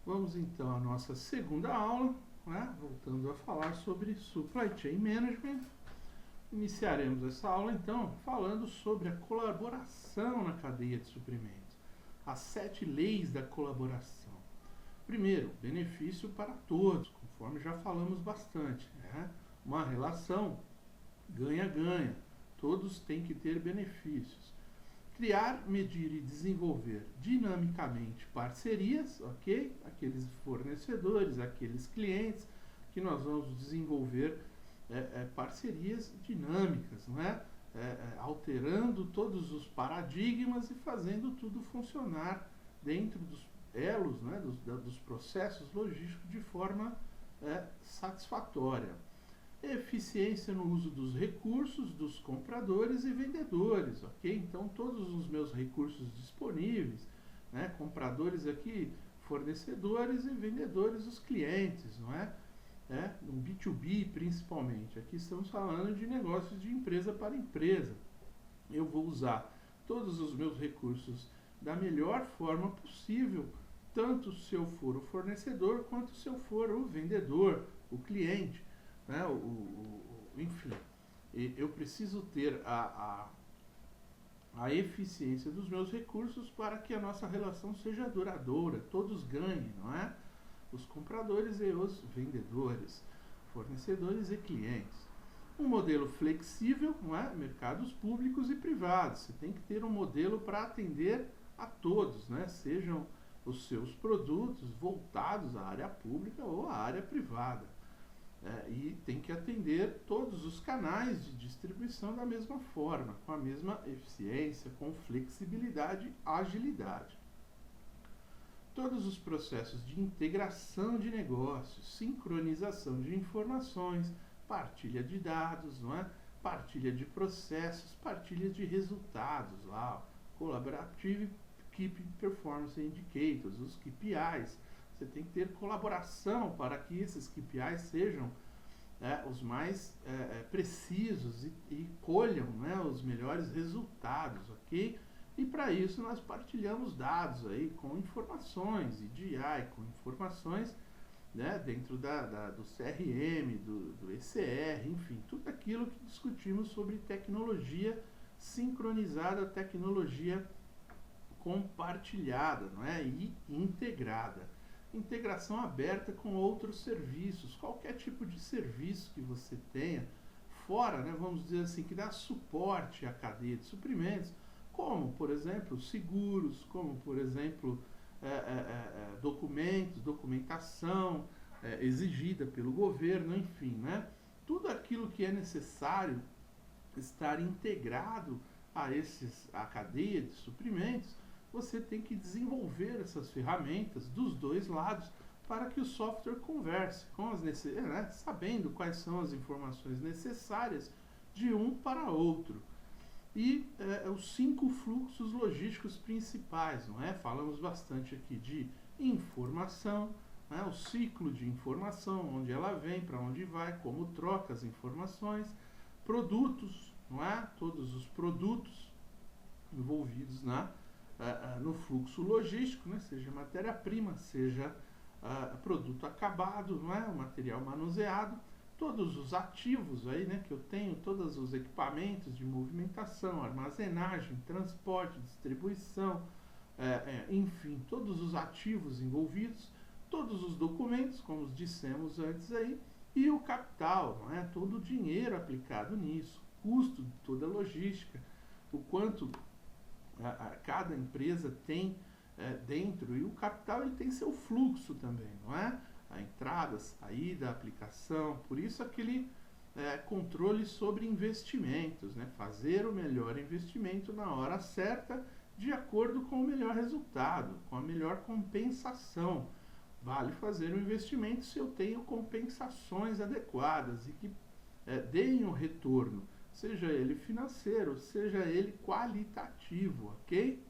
Vamos então à nossa segunda aula, né? Voltando a falar sobre Supply Chain Management. Iniciaremos essa aula então falando sobre a colaboração na cadeia de suprimentos, as 7 leis da colaboração. Primeiro, benefício para todos, conforme já falamos bastante, né? Uma relação ganha-ganha, todos têm que ter benefícios. Criar, medir e desenvolver dinamicamente parcerias, ok? Aqueles fornecedores, aqueles clientes que nós vamos desenvolver parcerias dinâmicas, não é? Alterando todos os paradigmas e fazendo tudo funcionar dentro dos elos, né? dos processos logísticos de forma satisfatória. Eficiência no uso dos recursos dos compradores e vendedores, ok? Então, todos os meus recursos disponíveis, né? Compradores aqui, fornecedores e vendedores, os clientes, não é? No B2B principalmente. Aqui estamos falando de negócios de empresa para empresa. Eu vou usar todos os meus recursos da melhor forma possível, tanto se eu for o fornecedor quanto se eu for o vendedor, o cliente. Né? Enfim, eu preciso ter a eficiência dos meus recursos para que a nossa relação seja duradoura, todos ganhem, não é? Os compradores e os vendedores, fornecedores e clientes. Um modelo flexível, não é? Mercados públicos e privados. Você tem que ter um modelo para atender a todos, né? Sejam os seus produtos voltados à área pública ou à área privada. E tem que atender todos os canais de distribuição da mesma forma, com a mesma eficiência, com flexibilidade e agilidade. Todos os processos de integração de negócios, sincronização de informações, partilha de dados, não é? Partilha de processos, partilha de resultados, lá, Collaborative Key Performance Indicators, os KPIs. Você tem que ter colaboração para que esses KPIs sejam os mais precisos e colham, né, os melhores resultados, ok? E para isso nós partilhamos dados aí com informações, EDI, com informações, né, dentro do CRM, do ECR, enfim, tudo aquilo que discutimos sobre tecnologia sincronizada, tecnologia compartilhada, não é? E integrada. Integração aberta com outros serviços, qualquer tipo de serviço que você tenha, fora, né, vamos dizer assim, que dá suporte à cadeia de suprimentos, como, por exemplo, seguros, como, por exemplo, documentos, documentação exigida pelo governo, enfim, né? Tudo aquilo que é necessário estar integrado à cadeia de suprimentos, você tem que desenvolver essas ferramentas dos dois lados para que o software converse com sabendo quais são as informações necessárias de um para outro. E os 5 fluxos logísticos principais, não é? Falamos bastante aqui de informação, né? O ciclo de informação, onde ela vem, para onde vai, como troca as informações, produtos, não é? Todos os produtos envolvidos no fluxo logístico, né? Seja matéria-prima, seja produto acabado, não é? O material manuseado, todos os ativos aí, né, que eu tenho, todos os equipamentos de movimentação, armazenagem, transporte, distribuição, enfim, todos os ativos envolvidos, todos os documentos, como dissemos antes aí, e o capital, não é? Todo o dinheiro aplicado nisso, custo de toda a logística, o quanto cada empresa tem dentro, e o capital ele tem seu fluxo também, não é? A entrada, a saída, a aplicação, por isso aquele controle sobre investimentos, né? Fazer o melhor investimento na hora certa, de acordo com o melhor resultado, com a melhor compensação. Vale fazer um investimento se eu tenho compensações adequadas e que deem um retorno, seja ele financeiro, seja ele qualitativo, ok?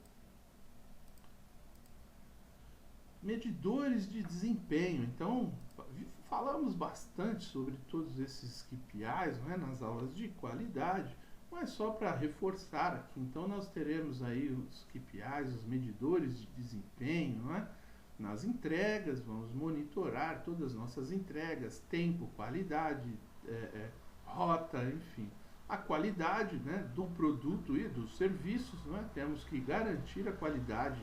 Medidores de desempenho. Então, falamos bastante sobre todos esses KPIs, não é, nas aulas de qualidade, mas só para reforçar aqui. Então, nós teremos aí os KPIs, os medidores de desempenho, não é? nas entregas, vamos monitorar todas as nossas entregas, tempo, qualidade, rota, enfim. A qualidade, né, do produto e dos serviços, né, temos que garantir a qualidade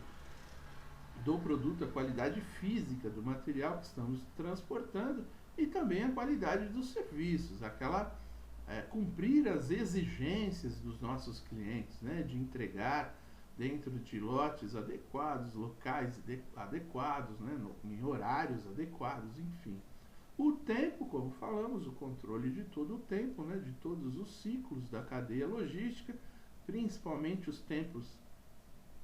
do produto, a qualidade física do material que estamos transportando e também a qualidade dos serviços, cumprir as exigências dos nossos clientes, né, de entregar dentro de lotes adequados, locais adequados, né, em horários adequados, enfim. O tempo, como falamos, o controle de todo o tempo, né, de todos os ciclos da cadeia logística, principalmente os tempos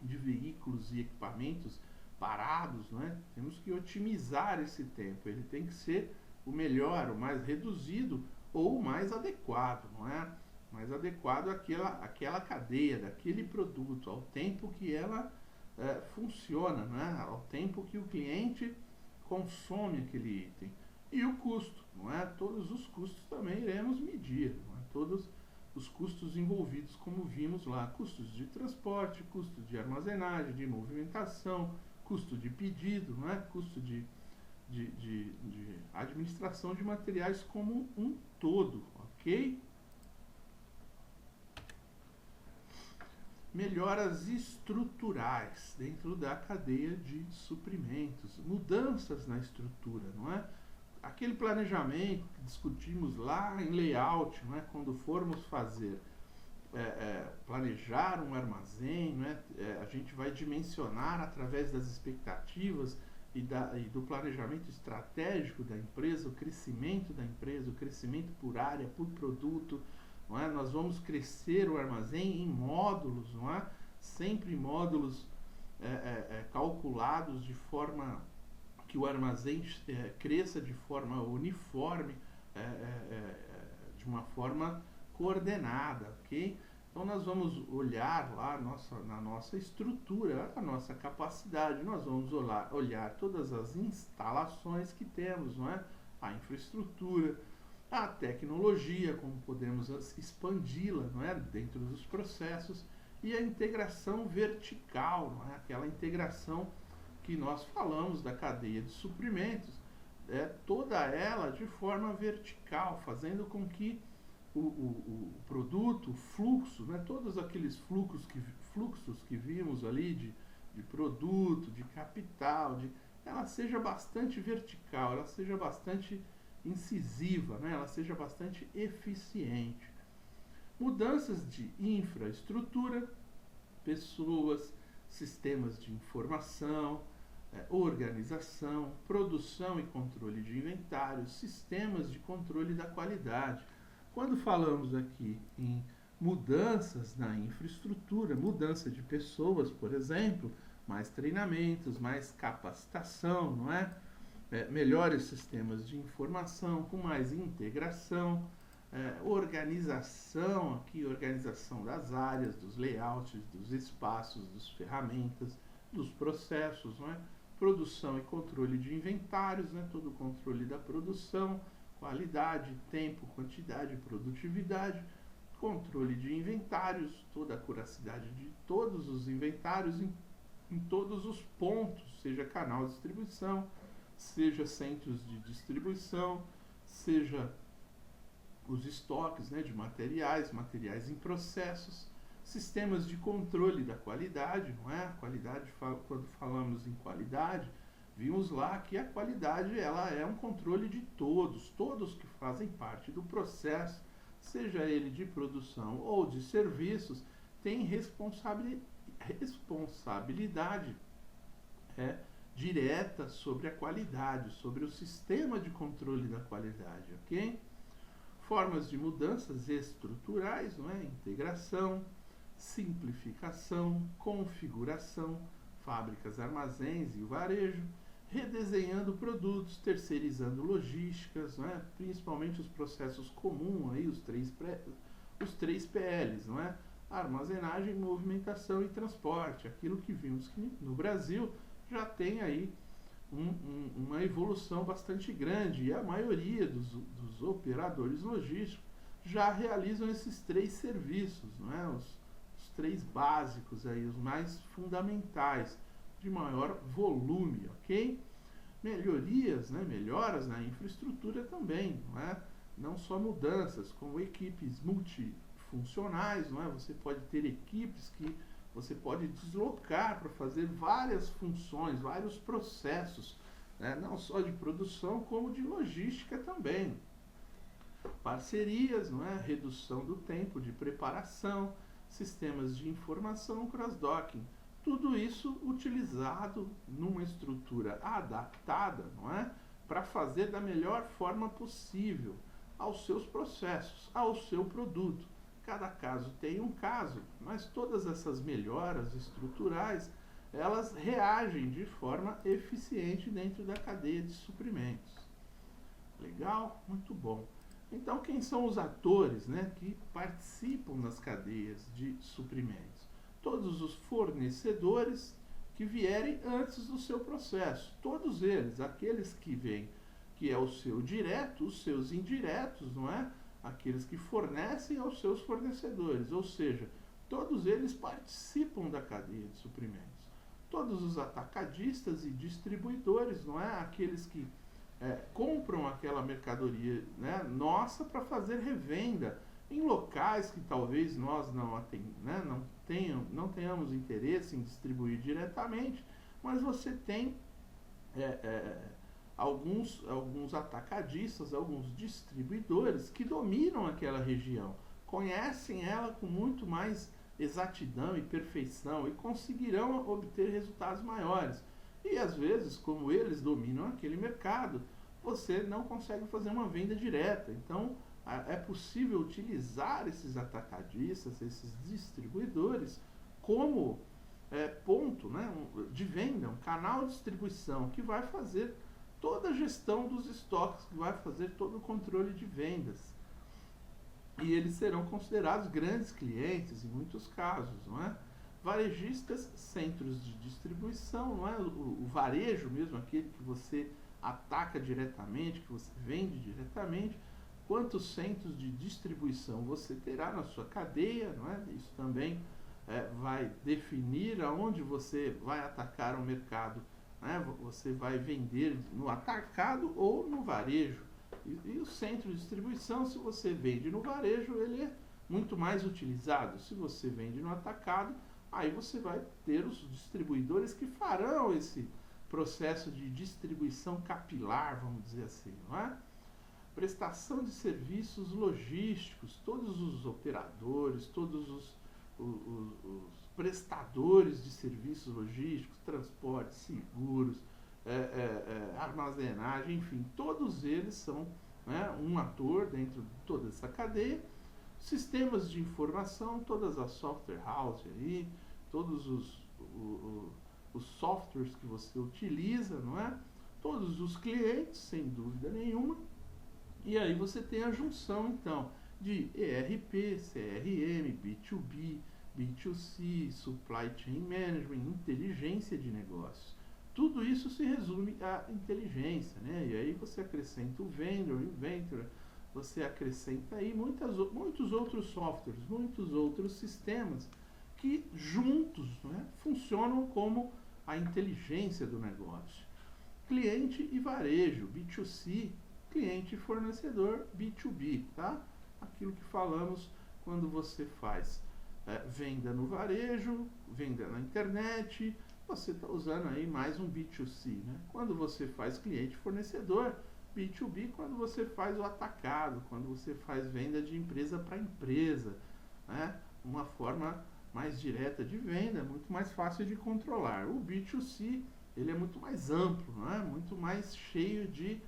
de veículos e equipamentos parados, né? Temos que otimizar esse tempo, ele tem que ser o melhor, o mais reduzido ou o mais adequado, não é? Mais adequado àquela cadeia, daquele produto, ao tempo que ela funciona, né? Ao tempo que o cliente consome aquele item. E o custo, não é? Todos os custos também iremos medir, não é? Todos os custos envolvidos, como vimos lá, custos de transporte, custo de armazenagem, de movimentação, custo de pedido, não é? Custo de administração de materiais como um todo, ok? Melhoras estruturais dentro da cadeia de suprimentos, mudanças na estrutura, não é? Aquele planejamento que discutimos lá em layout, não é? Quando formos fazer, planejar um armazém, não é? A gente vai dimensionar através das expectativas e do planejamento estratégico da empresa, o crescimento da empresa, o crescimento por área, por produto, não é? Nós vamos crescer o armazém em módulos, não é? Sempre módulos calculados de forma que o armazém cresça de forma uniforme, de uma forma coordenada, ok? Então nós vamos olhar lá na nossa estrutura, a nossa capacidade, nós vamos olhar todas as instalações que temos, não é? A infraestrutura, a tecnologia, como podemos expandi-la, não é? Dentro dos processos, e a integração vertical, não é? Aquela integração que nós falamos da cadeia de suprimentos, toda ela de forma vertical, fazendo com que o produto, o fluxo, né, todos aqueles fluxos que vimos ali de produto, de capital, ela seja bastante vertical, ela seja bastante incisiva, né, ela seja bastante eficiente. Mudanças de infraestrutura, pessoas, sistemas de informação, organização, produção e controle de inventários, sistemas de controle da qualidade. Quando falamos aqui em mudanças na infraestrutura, mudança de pessoas, por exemplo, mais treinamentos, mais capacitação, não é? Melhores sistemas de informação, com mais integração, organização das áreas, dos layouts, dos espaços, das ferramentas, dos processos, não é? Produção e controle de inventários, né? Todo o controle da produção, qualidade, tempo, quantidade, produtividade, controle de inventários, toda a curacidade de todos os inventários em todos os pontos, seja canal de distribuição, seja centros de distribuição, seja os estoques, né, de materiais em processos, sistemas de controle da qualidade, não é? Qualidade, quando falamos em qualidade, vimos lá que a qualidade ela é um controle de todos que fazem parte do processo, seja ele de produção ou de serviços, tem responsabilidade direta sobre a qualidade, sobre o sistema de controle da qualidade, ok? Formas de mudanças estruturais, não é? Integração, simplificação, configuração, fábricas, armazéns e o varejo, redesenhando produtos, terceirizando logísticas, não é? Principalmente os processos comuns, aí, os três PLs, não é? Armazenagem, movimentação e transporte, aquilo que vimos que no Brasil já tem aí uma evolução bastante grande e a maioria dos operadores logísticos já realizam esses três serviços, não é? Os três básicos aí, os mais fundamentais, de maior volume, ok? Melhorias, né, melhoras na infraestrutura também, não é? Não só mudanças, como equipes multifuncionais, não é? Você pode ter equipes que você pode deslocar para fazer várias funções, vários processos, né? Não só de produção, como de logística também. Parcerias, não é? Redução do tempo de preparação, sistemas de informação cross-docking. Tudo isso utilizado numa estrutura adaptada, não é? Para fazer da melhor forma possível aos seus processos, ao seu produto. Cada caso tem um caso, mas todas essas melhoras estruturais, elas reagem de forma eficiente dentro da cadeia de suprimentos. Legal? Muito bom. Então, quem são os atores, né, que participam nas cadeias de suprimentos? Todos os fornecedores que vierem antes do seu processo. Todos eles, aqueles que vêm, que é o seu direto, os seus indiretos, não é? Aqueles que fornecem aos seus fornecedores, ou seja, todos eles participam da cadeia de suprimentos. Todos os atacadistas e distribuidores, não é? Aqueles que compram aquela mercadoria, né, nossa, para fazer revenda em locais que talvez nós não tenhamos interesse em distribuir diretamente, mas você tem alguns atacadistas, alguns distribuidores que dominam aquela região, conhecem ela com muito mais exatidão e perfeição e conseguirão obter resultados maiores. E às vezes, como eles dominam aquele mercado, você não consegue fazer uma venda direta. Então, é possível utilizar esses atacadistas, esses distribuidores, como ponto, né, de venda, um canal de distribuição que vai fazer toda a gestão dos estoques, que vai fazer todo o controle de vendas. E eles serão considerados grandes clientes em muitos casos, não é? Varejistas, centros de distribuição, não é? O varejo mesmo, aquele que você ataca diretamente, que você vende diretamente. Quantos centros de distribuição você terá na sua cadeia, não é? Isso também vai definir aonde você vai atacar o mercado, né? Você vai vender no atacado ou no varejo. E o centro de distribuição, se você vende no varejo, ele é muito mais utilizado. Se você vende no atacado, aí você vai ter os distribuidores que farão esse processo de distribuição capilar, vamos dizer assim, não é? Prestação de serviços logísticos, todos os operadores, todos os prestadores de serviços logísticos, transporte, seguros, armazenagem, enfim, todos eles são, né, um ator dentro de toda essa cadeia. Sistemas de informação, todas as software house aí, todos os softwares que você utiliza, não é? Todos os clientes, sem dúvida nenhuma. E aí você tem a junção, então, de ERP, CRM, B2B, B2C, Supply Chain Management, inteligência de negócios. Tudo isso se resume à inteligência, né? E aí você acrescenta o vendor, inventor, você acrescenta aí muitos outros softwares, muitos outros sistemas que juntos, né, funcionam como a inteligência do negócio. Cliente e varejo, B2C, cliente e fornecedor, B2B, tá? Aquilo que falamos quando você faz venda no varejo, venda na internet, você está usando aí mais um B2C, né? Quando você faz cliente e fornecedor, B2B, quando você faz o atacado, quando você faz venda de empresa para empresa, né? Uma forma mais direta de venda, muito mais fácil de controlar. O B2C, ele é muito mais amplo, né? Muito mais cheio de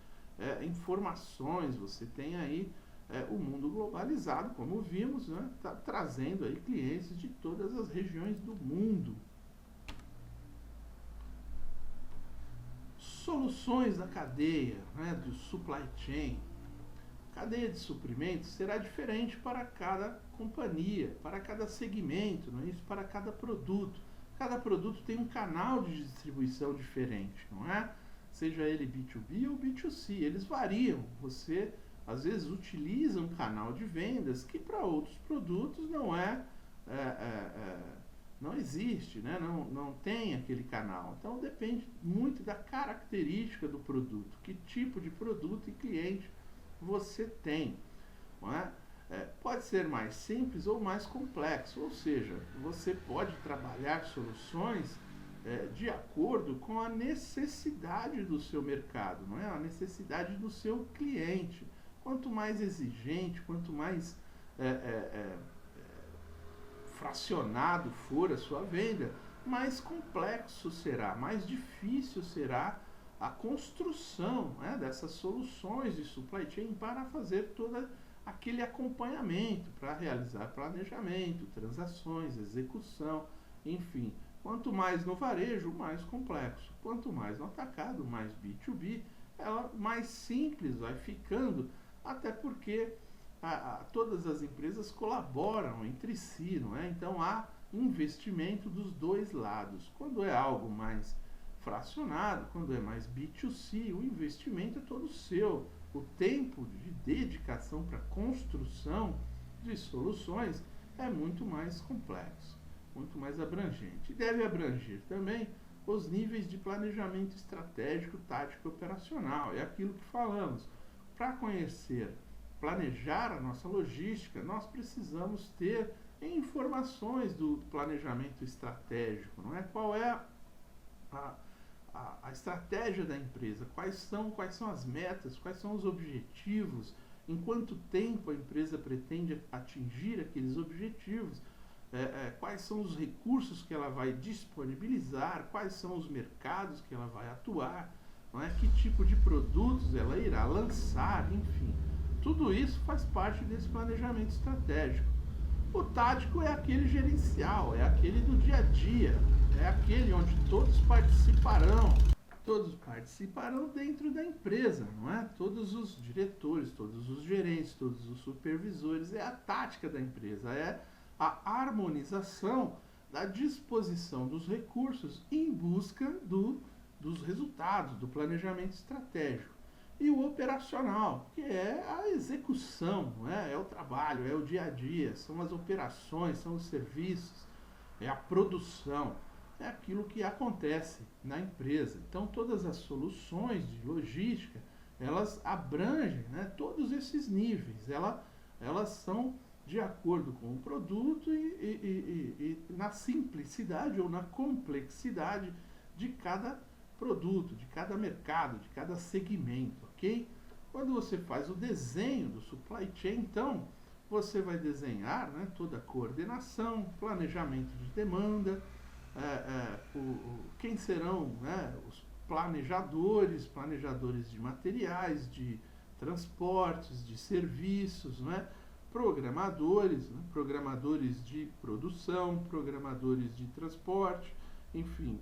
informações. Você tem aí o mundo globalizado, como vimos, né? Tá trazendo aí clientes de todas as regiões do mundo. Soluções da cadeia, né, do supply chain. Cadeia de suprimentos será diferente para cada companhia, para cada segmento, não é isso? Para cada produto. Cada produto tem um canal de distribuição diferente, não é? Seja ele B2B ou B2C, eles variam. Você, às vezes, utiliza um canal de vendas que para outros produtos não é não existe, né? Não tem aquele canal. Então depende muito da característica do produto, que tipo de produto e cliente você tem, não é? Pode ser mais simples ou mais complexo, ou seja, você pode trabalhar soluções de acordo com a necessidade do seu mercado, não é? A necessidade do seu cliente. Quanto mais exigente, quanto mais fracionado for a sua venda, mais complexo será, mais difícil será a construção, né, dessas soluções de supply chain para fazer todo aquele acompanhamento, para realizar planejamento, transações, execução, enfim. Quanto mais no varejo, mais complexo. Quanto mais no atacado, mais B2B, ela mais simples vai ficando, até porque todas as empresas colaboram entre si, não é? Então há investimento dos dois lados. Quando é algo mais fracionado, quando é mais B2C, o investimento é todo seu. O tempo de dedicação para construção de soluções é muito mais complexo, muito mais abrangente. E deve abranger também os níveis de planejamento estratégico, tático e operacional. É aquilo que falamos. Para conhecer, planejar a nossa logística, nós precisamos ter informações do planejamento estratégico, não é? Qual é a estratégia da empresa, quais são as metas, quais são os objetivos, em quanto tempo a empresa pretende atingir aqueles objetivos, quais são os recursos que ela vai disponibilizar, quais são os mercados que ela vai atuar, não é? Que tipo de produtos ela irá lançar, enfim. Tudo isso faz parte desse planejamento estratégico. O tático é aquele gerencial, é aquele do dia a dia, é aquele onde todos participarão dentro da empresa, não é? Todos os diretores, todos os gerentes, todos os supervisores, é a tática da empresa, é a harmonização da disposição dos recursos em busca dos resultados, do planejamento estratégico. E o operacional, que é a execução, não é? É o trabalho, é o dia a dia, são as operações, são os serviços, é a produção, é aquilo que acontece na empresa. Então todas as soluções de logística, elas abrangem, né, todos esses níveis, elas são de acordo com o produto e na simplicidade ou na complexidade de cada produto, de cada mercado, de cada segmento, ok? Quando você faz o desenho do supply chain, então, você vai desenhar, né, toda a coordenação, planejamento de demanda, quem serão, né, os planejadores de materiais, de transportes, de serviços, né, programadores de produção, programadores de transporte, enfim,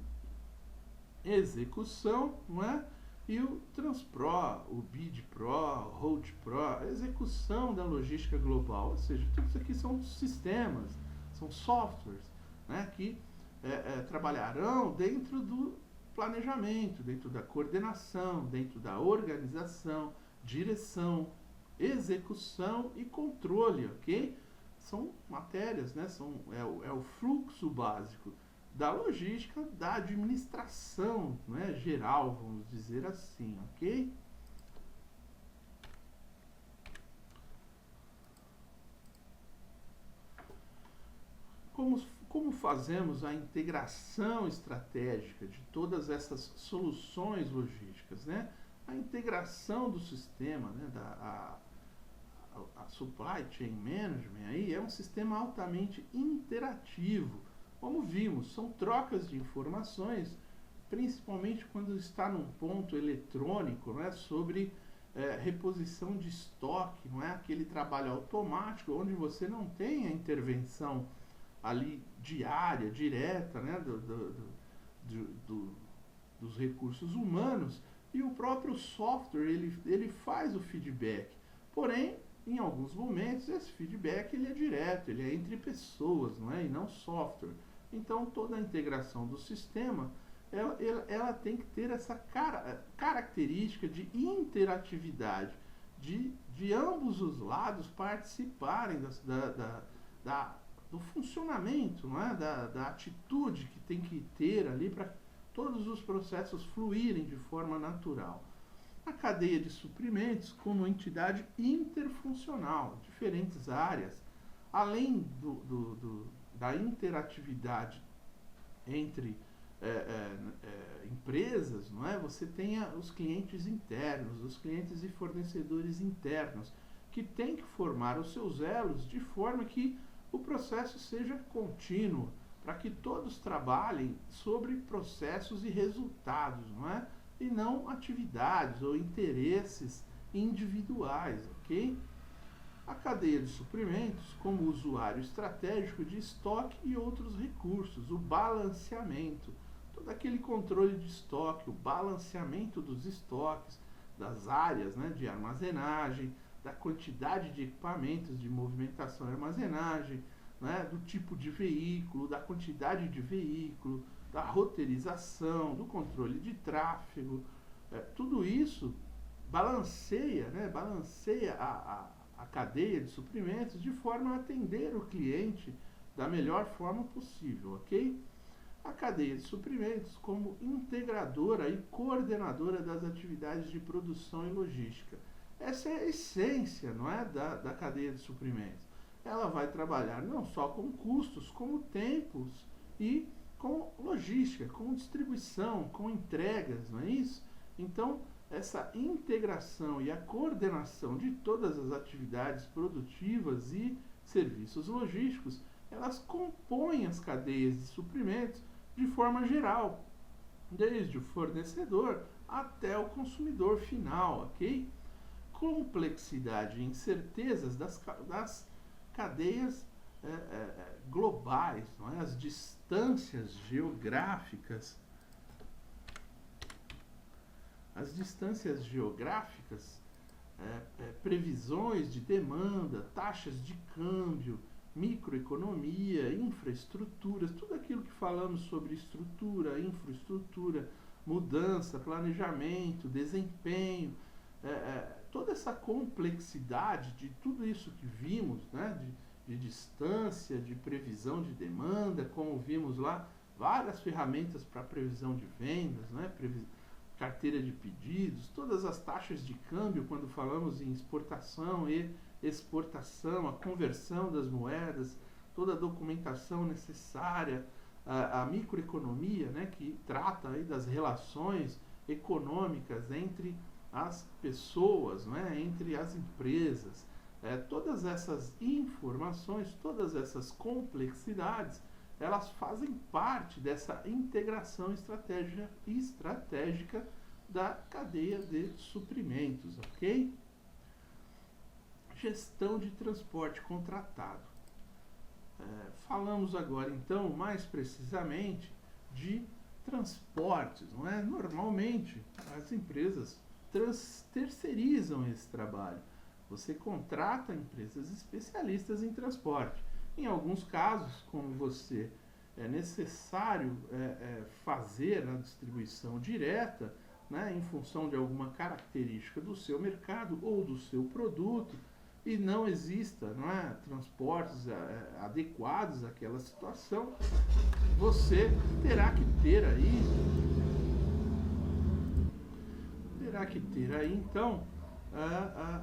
execução, não é? E o Transpro, o BidPro, o HoldPro, a execução da logística global, ou seja, tudo isso aqui são sistemas, são softwares, né, que trabalharão dentro do planejamento, dentro da coordenação, dentro da organização, direção, execução e controle, ok? São matérias, né? É o fluxo básico da logística, da administração, né, geral, vamos dizer assim, ok? Como fazemos a integração estratégica de todas essas soluções logísticas, né? A integração do sistema, né, a Supply Chain Management aí é um sistema altamente interativo. Como vimos, são trocas de informações, principalmente quando está num ponto eletrônico, não é? Sobre reposição de estoque, não é? Aquele trabalho automático onde você não tem a intervenção ali diária, direta, né? Dos recursos humanos, e o próprio software ele faz o feedback. Porém, em alguns momentos esse feedback ele é direto, ele é entre pessoas, não é? E não software. Então toda a integração do sistema ela tem que ter essa característica de interatividade, de ambos os lados participarem da do funcionamento, não é? Da atitude que tem que ter ali para todos os processos fluírem de forma natural. A cadeia de suprimentos como entidade interfuncional, diferentes áreas, além da interatividade entre empresas, não é? Você tem os clientes internos, os clientes e fornecedores internos, que têm que formar os seus elos de forma que o processo seja contínuo, para que todos trabalhem sobre processos e resultados, não é? E não atividades ou interesses individuais, ok? A cadeia de suprimentos como usuário estratégico de estoque e outros recursos, o balanceamento, todo aquele controle de estoque, o balanceamento dos estoques, das áreas, né, de armazenagem, da quantidade de equipamentos de movimentação e armazenagem, né, do tipo de veículo, da quantidade de veículo, da roteirização, do controle de tráfego, tudo isso balanceia, né, balanceia a cadeia de suprimentos de forma a atender o cliente da melhor forma possível, ok? A cadeia de suprimentos como integradora e coordenadora das atividades de produção e logística. Essa é a essência, não é, da cadeia de suprimentos. Ela vai trabalhar não só com custos, como tempos e com logística, com distribuição, com entregas, não é isso? Então, essa integração e a coordenação de todas as atividades produtivas e serviços logísticos, elas compõem as cadeias de suprimentos de forma geral, desde o fornecedor até o consumidor final, ok? Complexidade e incertezas das cadeias globais, não é? As distâncias geográficas. As distâncias geográficas, previsões de demanda, taxas de câmbio, microeconomia, infraestruturas, tudo aquilo que falamos sobre estrutura, infraestrutura, mudança, planejamento, desempenho, toda essa complexidade de tudo isso que vimos, né, de distância, de previsão de demanda, como vimos lá, várias ferramentas para previsão de vendas, né, carteira de pedidos, todas as taxas de câmbio quando falamos em exportação e exportação, a conversão das moedas, toda a documentação necessária, a microeconomia, né, que trata aí das relações econômicas entre as pessoas, né, entre as empresas. Todas essas informações, todas essas complexidades, elas fazem parte dessa integração estratégica da cadeia de suprimentos, ok? Gestão de transporte contratado. Falamos agora, então, mais precisamente de transportes, não é? Normalmente, as empresas terceirizam esse trabalho. Você contrata empresas especialistas em transporte. Em alguns casos, como você é necessário fazer a distribuição direta, né, em função de alguma característica do seu mercado ou do seu produto, e não exista, não é, transportes adequados àquela situação, você terá que ter aí então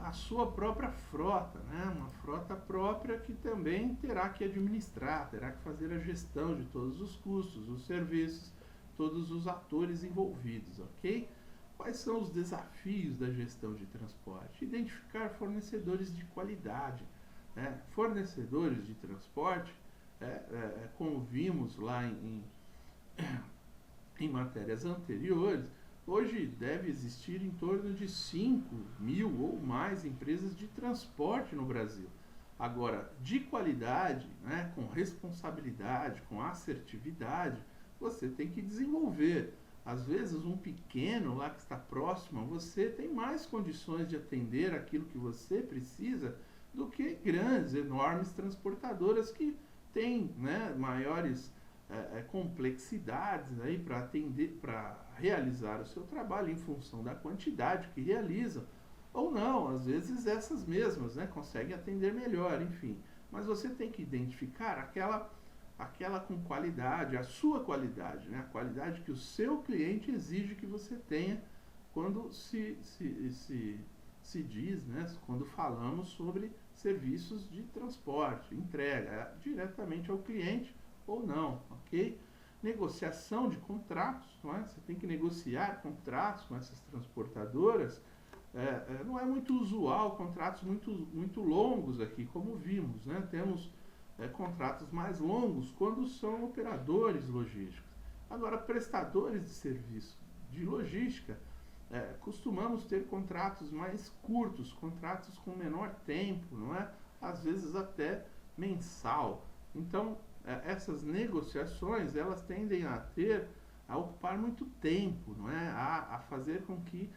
a sua própria frota, né? Uma frota própria que também terá que administrar, terá que fazer a gestão de todos os custos, os serviços, todos os atores envolvidos, ok? Quais são os desafios da gestão de transporte? Identificar fornecedores de qualidade, né? Fornecedores de transporte, como vimos lá em matérias anteriores, hoje deve existir em torno de 5.000 ou mais empresas de transporte no Brasil. Agora, de qualidade, né, com responsabilidade, com assertividade, você tem que desenvolver. Às vezes, um pequeno lá que está próximo a você tem mais condições de atender aquilo que você precisa do que grandes, enormes transportadoras que têm, né, maiores complexidades aí para atender, para realizar o seu trabalho em função da quantidade que realizam, ou não, às vezes essas mesmas, né, conseguem atender melhor, enfim. mas você tem que identificar aquela com qualidade, a sua qualidade, né? A qualidade que o seu cliente exige que você tenha quando se diz, né? Quando falamos sobre serviços de transporte, entrega diretamente ao cliente ou não, ok? Negociação de contratos, não é? Você tem que negociar contratos com essas transportadoras. Não é muito usual contratos muito longos aqui, como vimos, né? Temos contratos mais longos quando são operadores logísticos. Agora, prestadores de serviço de logística, costumamos ter contratos mais curtos, contratos com menor tempo, não é? Às vezes até mensal. Então, essas negociações, elas tendem a ocupar muito tempo, não é? A fazer com que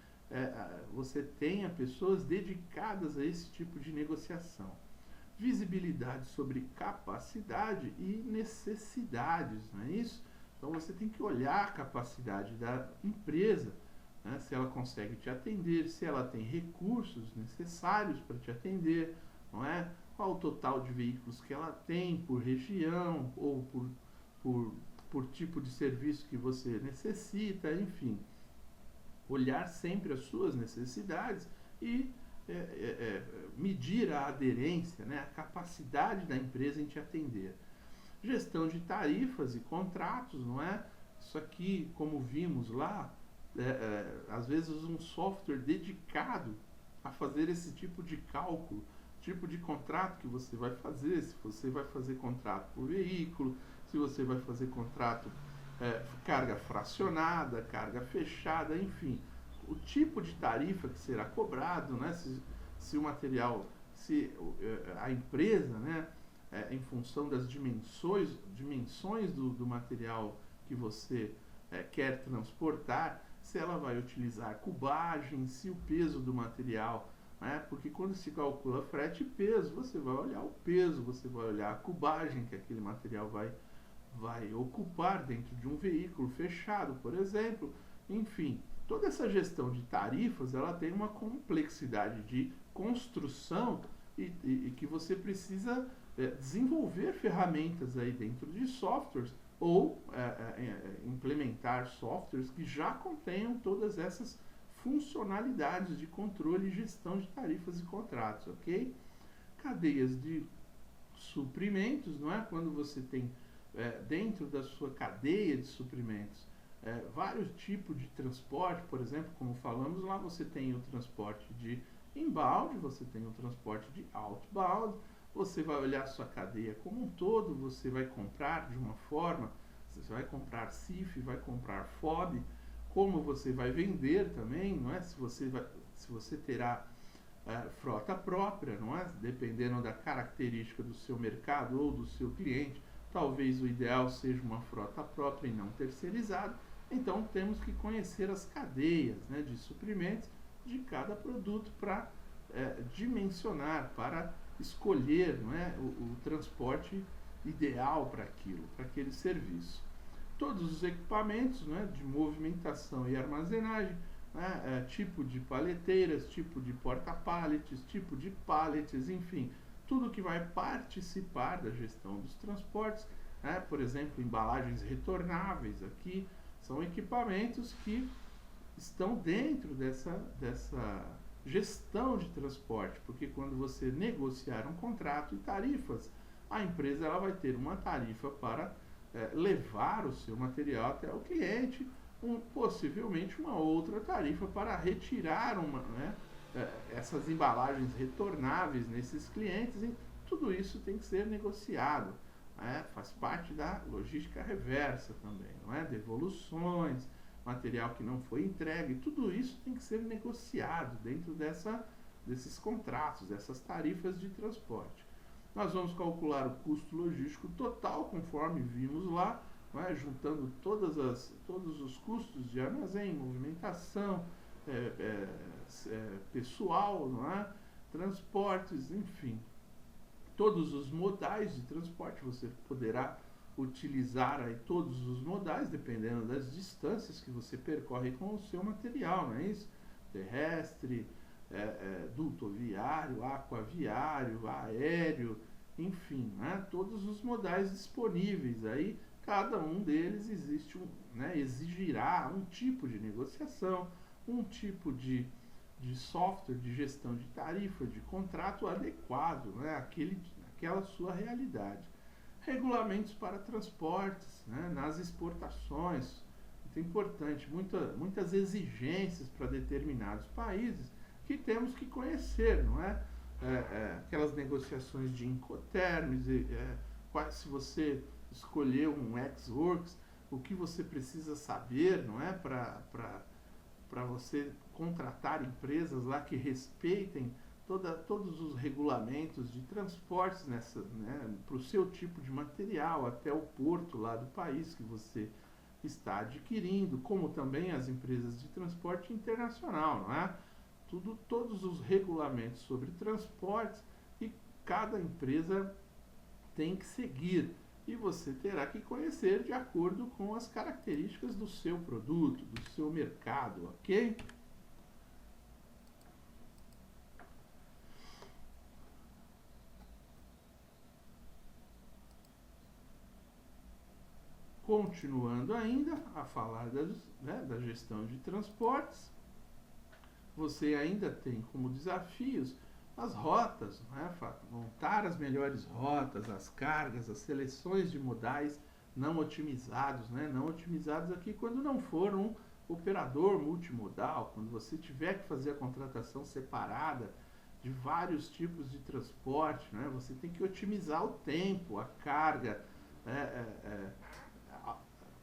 você tenha pessoas dedicadas a esse tipo de negociação. Visibilidade sobre capacidade e necessidades, não é isso? Então você tem que olhar a capacidade da empresa, né? Se ela consegue te atender, se ela tem recursos necessários para te atender, não é? Qual o total de veículos que ela tem por região ou por tipo de serviço que você necessita, enfim. Olhar sempre as suas necessidades e medir a aderência, né? A capacidade da empresa em te atender. Gestão de tarifas e contratos, não é? Isso aqui, como vimos lá, às vezes um software dedicado a fazer esse tipo de cálculo, tipo de contrato que você vai fazer, se você vai fazer contrato por veículo, se você vai fazer contrato carga fracionada, carga fechada, enfim, o tipo de tarifa que será cobrado, né? Se o material, se a empresa, né, em função das dimensões do material que você quer transportar, se ela vai utilizar cubagem, se o peso do material, né, porque quando se calcula frete e peso, você vai olhar o peso, você vai olhar a cubagem que aquele material vai ocupar dentro de um veículo fechado, por exemplo. Enfim, toda essa gestão de tarifas, ela tem uma complexidade de construção e que você precisa desenvolver ferramentas aí dentro de softwares ou implementar softwares que já contenham todas essas funcionalidades de controle e gestão de tarifas e contratos, ok? Cadeias de suprimentos, não é? Quando você tem dentro da sua cadeia de suprimentos vários tipos de transporte, por exemplo, como falamos lá, você tem o transporte de inbound, você tem o transporte de outbound, você vai olhar a sua cadeia como um todo, você vai comprar de uma forma, você vai comprar CIF, vai comprar FOB, como você vai vender também, não é? Se você terá frota própria, não é? Dependendo da característica do seu mercado ou do seu cliente, talvez o ideal seja uma frota própria e não terceirizada. Então temos que conhecer as cadeias, né, de suprimentos de cada produto para dimensionar, para escolher, não é, o transporte ideal para aquilo, para aquele serviço. Todos os equipamentos, né, de movimentação e armazenagem, né, tipo de paleteiras, tipo de porta-pallets, tipo de pallets, enfim, tudo que vai participar da gestão dos transportes, né, por exemplo, embalagens retornáveis aqui, são equipamentos que estão dentro dessa gestão de transporte, porque quando você negociar um contrato e tarifas, a empresa ela vai ter uma tarifa para levar o seu material até o cliente, possivelmente uma outra tarifa para retirar essas embalagens retornáveis nesses clientes, e tudo isso tem que ser negociado. Faz parte da logística reversa também, não é? Devoluções, material que não foi entregue, tudo isso tem que ser negociado dentro desses contratos, dessas tarifas de transporte. Nós vamos calcular o custo logístico total, conforme vimos lá, não é? Juntando todos os custos de armazém, movimentação, pessoal, não é? Transportes, enfim. Todos os modais de transporte, você poderá utilizar aí todos os modais, dependendo das distâncias que você percorre com o seu material, não é isso? Terrestre, dutoviário, aquaviário, aéreo, enfim, né, todos os modais disponíveis. Aí cada um deles exigirá um tipo de negociação, um tipo de software de gestão de tarifa, de contrato adequado, né, àquela sua realidade. Regulamentos para transportes, né, nas exportações, muito importante, muitas exigências para determinados países que temos que conhecer, não é? Aquelas negociações de Incoterms, se você escolher um ex-works, o que você precisa saber, não é, para você contratar empresas lá que respeitem todos os regulamentos de transportes para o seu tipo de material até o porto lá do país que você está adquirindo, como também as empresas de transporte internacional, não é? Todos os regulamentos sobre transportes e cada empresa tem que seguir. E você terá que conhecer de acordo com as características do seu produto, do seu mercado, ok? Continuando ainda a falar da gestão de transportes, você ainda tem como desafios as rotas, né? Montar as melhores rotas, as cargas, as seleções de modais não otimizados, né? Não otimizados aqui quando não for um operador multimodal, quando você tiver que fazer a contratação separada de vários tipos de transporte, né? Você tem que otimizar o tempo, a carga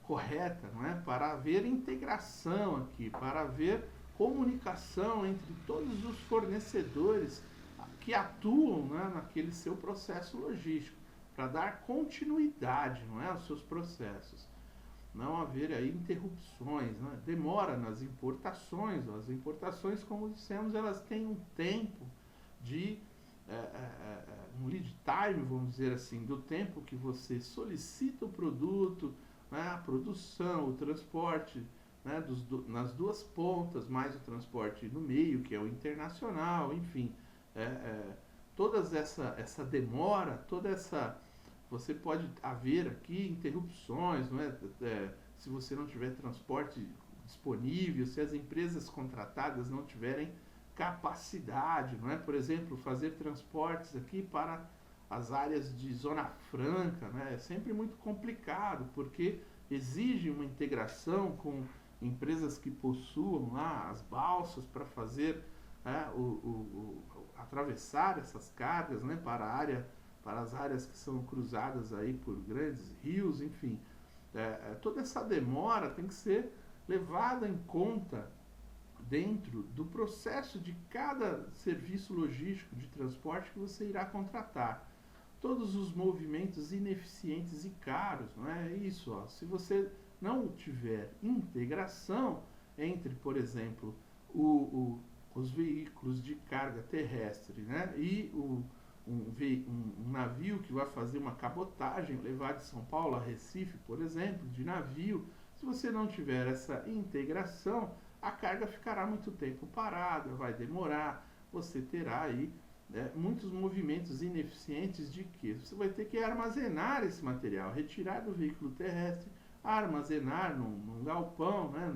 correta, não é? Para haver integração aqui, para haver comunicação entre todos os fornecedores que atuam, né, naquele seu processo logístico, para dar continuidade, não é, aos seus processos. Não haver aí interrupções, né? Demora nas importações. As importações, como dissemos, elas têm um tempo de um lead time, vamos dizer assim, do tempo que você solicita o produto, né, a produção, o transporte, né, nas duas pontas, mais o transporte no meio, que é o internacional, enfim. Toda essa demora, você pode haver aqui interrupções, não é? Se você não tiver transporte disponível, se as empresas contratadas não tiverem capacidade, não é? Por exemplo, fazer transportes aqui para as áreas de Zona Franca, né? É sempre muito complicado, porque exige uma integração com empresas que possuam lá as balsas para fazer atravessar essas cargas, né, para as áreas que são cruzadas aí por grandes rios, enfim. Toda essa demora tem que ser levada em conta dentro do processo de cada serviço logístico de transporte que você irá contratar. Todos os movimentos ineficientes e caros, não é isso? Ó. Se você não tiver integração entre, por exemplo, os veículos de carga terrestre, né, e um navio que vai fazer uma cabotagem, levar de São Paulo a Recife, por exemplo, de navio, se você não tiver essa integração, a carga ficará muito tempo parada, vai demorar, você terá aí muitos movimentos ineficientes de que você vai ter que armazenar esse material, retirar do veículo terrestre, armazenar num galpão, né,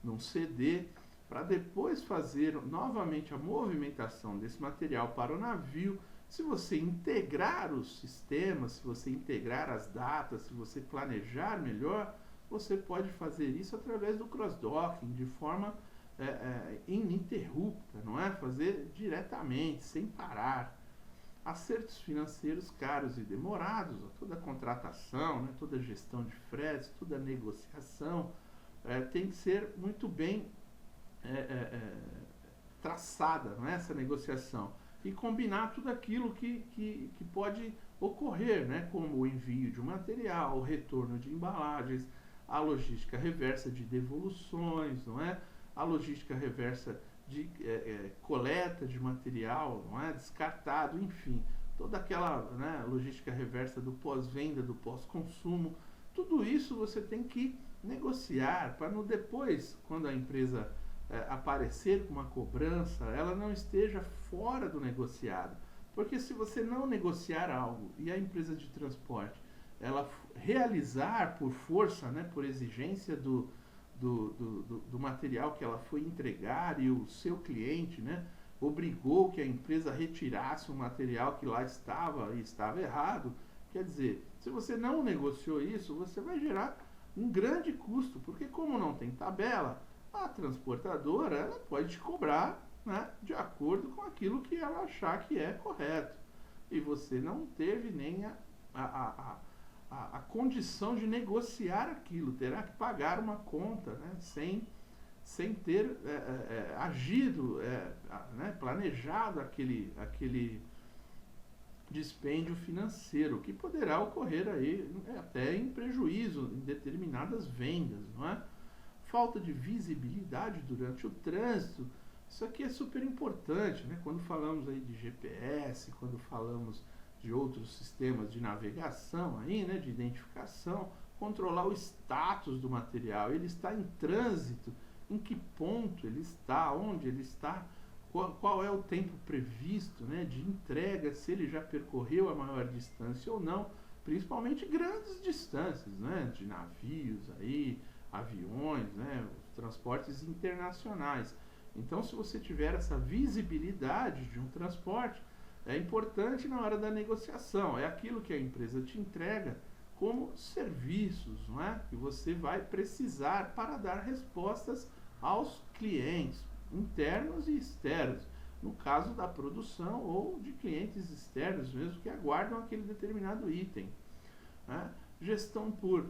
num CD, para depois fazer novamente a movimentação desse material para o navio. Se você integrar os sistemas, se você integrar as datas, se você planejar melhor, você pode fazer isso através do cross-docking, de forma ininterrupta, não é? Fazer diretamente, sem parar. Acertos financeiros caros e demorados, toda a contratação, né, toda a gestão de fretes, toda a negociação tem que ser muito bem traçada, não é? Essa negociação. E combinar tudo aquilo que pode ocorrer, né? Como o envio de um material, o retorno de embalagens, a logística reversa de devoluções, não é? A logística reversa de coleta de material, não é? Descartado, enfim, toda aquela, né, logística reversa do pós-venda, do pós-consumo, tudo isso você tem que negociar para no depois, quando a empresa aparecer com uma cobrança, ela não esteja fora do negociado. Porque se você não negociar algo e a empresa de transporte ela realizar por força, né, por exigência do material que ela foi entregar e o seu cliente, né, obrigou que a empresa retirasse um material que lá estava e estava errado, quer dizer, se você não negociou isso, você vai gerar um grande custo, porque como não tem tabela, a transportadora ela pode te cobrar, né, de acordo com aquilo que ela achar que é correto. E você não teve nem a, a condição de negociar aquilo, terá que pagar uma conta, né, sem ter agido, né, planejado aquele dispêndio financeiro, que poderá ocorrer aí até em prejuízo em determinadas vendas, não é? Falta de visibilidade durante o trânsito, isso aqui é super importante, né? Quando falamos aí de GPS, quando falamos de outros sistemas de navegação aí, né, de identificação, controlar o status do material, ele está em trânsito, em que ponto ele está, onde ele está, qual é o tempo previsto, né, de entrega, se ele já percorreu a maior distância ou não, principalmente grandes distâncias, né, de navios aí, aviões, né, transportes internacionais. Então, se você tiver essa visibilidade de um transporte, é importante na hora da negociação. É aquilo que a empresa te entrega como serviços, não é? Que você vai precisar para dar respostas aos clientes, internos e externos. No caso da produção ou de clientes externos mesmo que aguardam aquele determinado item. Né? Gestão por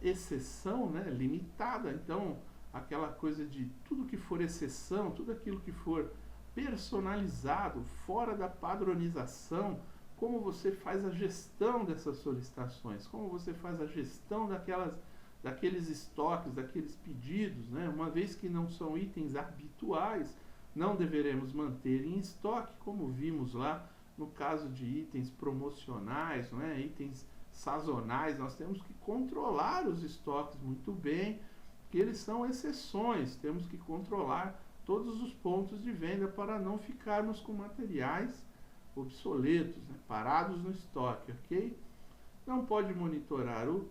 exceção, né? Limitada. Então, aquela coisa de tudo que for exceção, tudo aquilo que for personalizado, fora da padronização, como você faz a gestão dessas solicitações, como você faz a gestão daqueles estoques, daqueles pedidos, né? Uma vez que não são itens habituais, não deveremos manter em estoque, como vimos lá no caso de itens promocionais, né? Itens sazonais, nós temos que controlar os estoques muito bem, que eles são exceções, temos que controlar todos os pontos de venda para não ficarmos com materiais obsoletos, né, parados no estoque, ok? Não pode monitorar o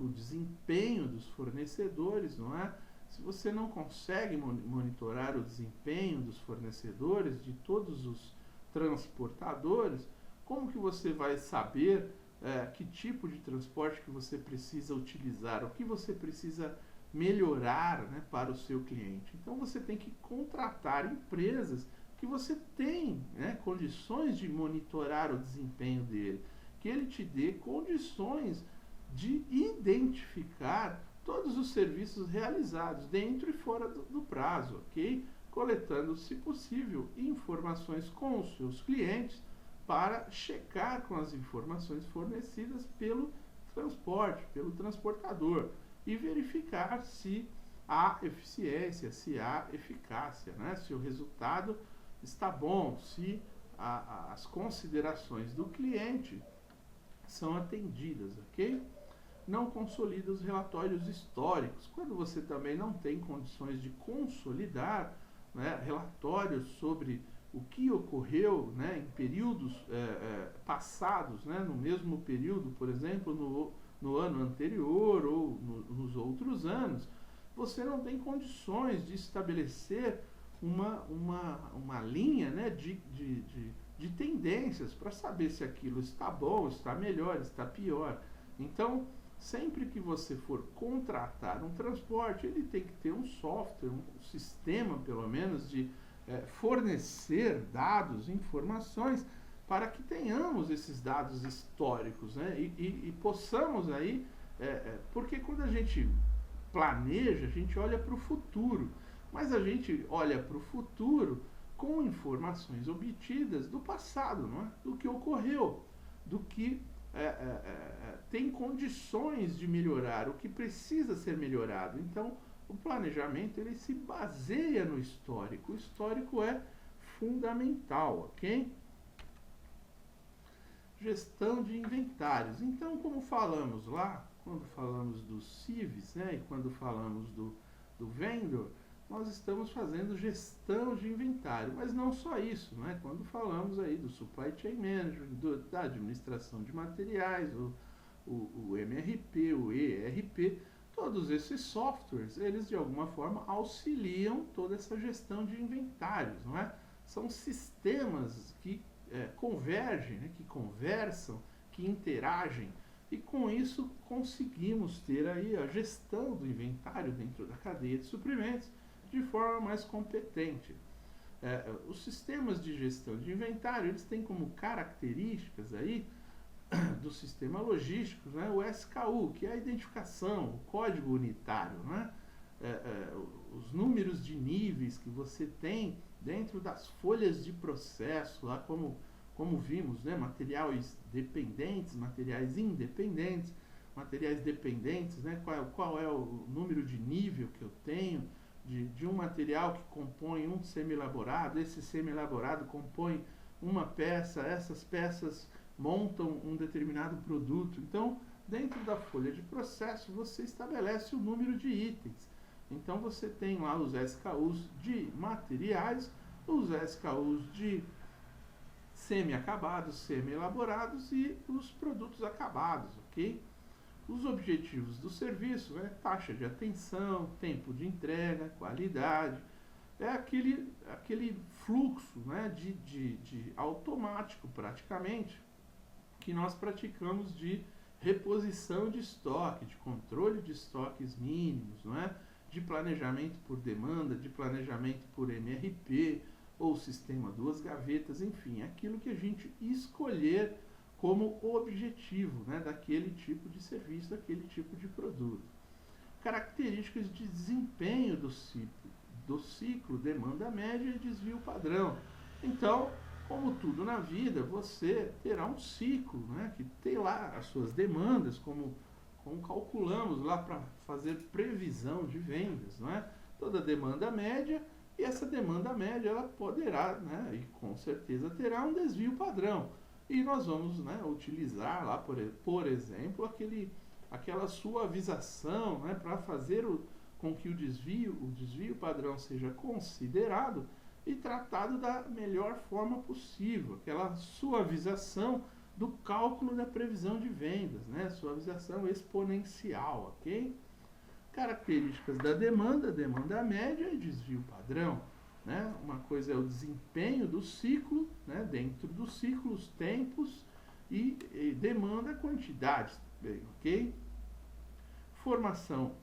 desempenho dos fornecedores, não é? Se você não consegue monitorar o desempenho dos fornecedores, de todos os transportadores, como que você vai saber que tipo de transporte que você precisa utilizar, o que você precisa melhorar, né, para o seu cliente? Então você tem que contratar empresas que você tem, né, condições de monitorar o desempenho dele, que ele te dê condições de identificar todos os serviços realizados dentro e fora do prazo, ok? Coletando, se possível, informações com os seus clientes para checar com as informações fornecidas pelo transporte, pelo transportador, e verificar se há eficiência, se há eficácia, né? Se o resultado está bom, se as considerações do cliente são atendidas, ok? Não consolida os relatórios históricos. Quando você também não tem condições de consolidar, né, relatórios sobre o que ocorreu, né, em períodos passados, né, no mesmo período, por exemplo, no ano anterior ou nos outros anos, você não tem condições de estabelecer uma linha, né, de tendências para saber se aquilo está bom, está melhor, está pior. Então, sempre que você for contratar um transporte, ele tem que ter um software, um sistema pelo menos de fornecer dados, informações, para que tenhamos esses dados históricos, né? E possamos aí, porque quando a gente planeja, a gente olha para o futuro, mas a gente olha para o futuro com informações obtidas do passado, não é? Do que ocorreu, do que tem condições de melhorar, o que precisa ser melhorado. Então, o planejamento ele se baseia no histórico. O histórico é fundamental, ok? Gestão de inventários. Então, como falamos lá, quando falamos dos CIVs, né, e quando falamos do vendor, nós estamos fazendo gestão de inventário, mas não só isso, né? Quando falamos aí do Supply Chain Management, da administração de materiais, o MRP, o ERP, todos esses softwares, eles de alguma forma auxiliam toda essa gestão de inventários, não é? São sistemas que convergem, né? Que conversam, que interagem, e com isso conseguimos ter aí a gestão do inventário dentro da cadeia de suprimentos de forma mais competente. Os sistemas de gestão de inventário, eles têm como características aí do sistema logístico, né, o SKU, que é a identificação, o código unitário, né, os números de níveis que você tem dentro das folhas de processo, lá como vimos, né, materiais dependentes, materiais independentes, materiais dependentes, né, qual é o número de nível que eu tenho de um material que compõe um semi-elaborado, esse semi-elaborado compõe uma peça, essas peças montam um determinado produto. Então, dentro da folha de processo, você estabelece o número de itens. Então, você tem lá os SKUs de materiais, os SKUs de semi-acabados, semi-elaborados e os produtos acabados, ok? Os objetivos do serviço, né? Taxa de atenção, tempo de entrega, qualidade, é aquele fluxo, né, de automático praticamente que nós praticamos de reposição de estoque, de controle de estoques mínimos, não é? De planejamento por demanda, de planejamento por MRP ou sistema duas gavetas, enfim, aquilo que a gente escolher como objetivo, né, daquele tipo de serviço, daquele tipo de produto. Características de desempenho do ciclo demanda média e desvio padrão. Então, como tudo na vida, você terá um ciclo, né, que tem lá as suas demandas, como calculamos lá para fazer previsão de vendas, não é? Toda demanda média, e essa demanda média ela poderá, né, e com certeza terá um desvio padrão. E nós vamos, né, utilizar lá, por exemplo, aquela suavização, né, para fazer com que o desvio padrão seja considerado e tratado da melhor forma possível, aquela suavização do cálculo da previsão de vendas, né? Suavização exponencial, ok? Características da demanda média e desvio padrão, né? Uma coisa é o desempenho do ciclo, né? Dentro do ciclo, os tempos e demanda quantidades, bem, ok? Formação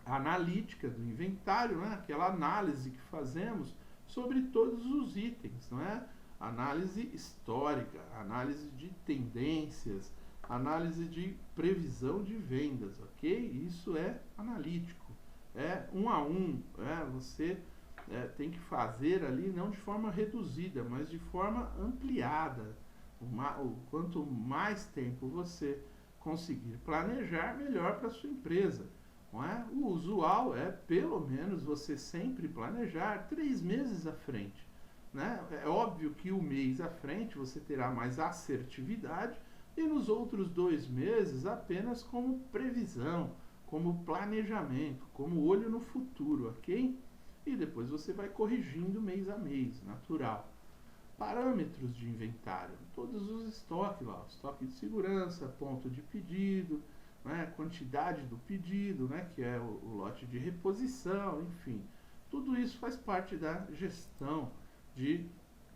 analítica do inventário, né? Aquela análise que fazemos sobre todos os itens, não é? Análise histórica, análise de tendências, análise de previsão de vendas, ok? Isso é analítico, é um a um, você tem que fazer ali não de forma reduzida, mas de forma ampliada. Quanto mais tempo você conseguir planejar, melhor para a sua empresa. Não é? O usual é, pelo menos, você sempre planejar 3 meses à frente. Né? É óbvio que o mês à frente você terá mais assertividade e nos outros 2 meses apenas como previsão, como planejamento, como olho no futuro, ok? E depois você vai corrigindo mês a mês, natural. Parâmetros de inventário, todos os estoques lá, estoque de segurança, ponto de pedido, né, quantidade do pedido, né, que é o lote de reposição, enfim. Tudo isso faz parte da gestão de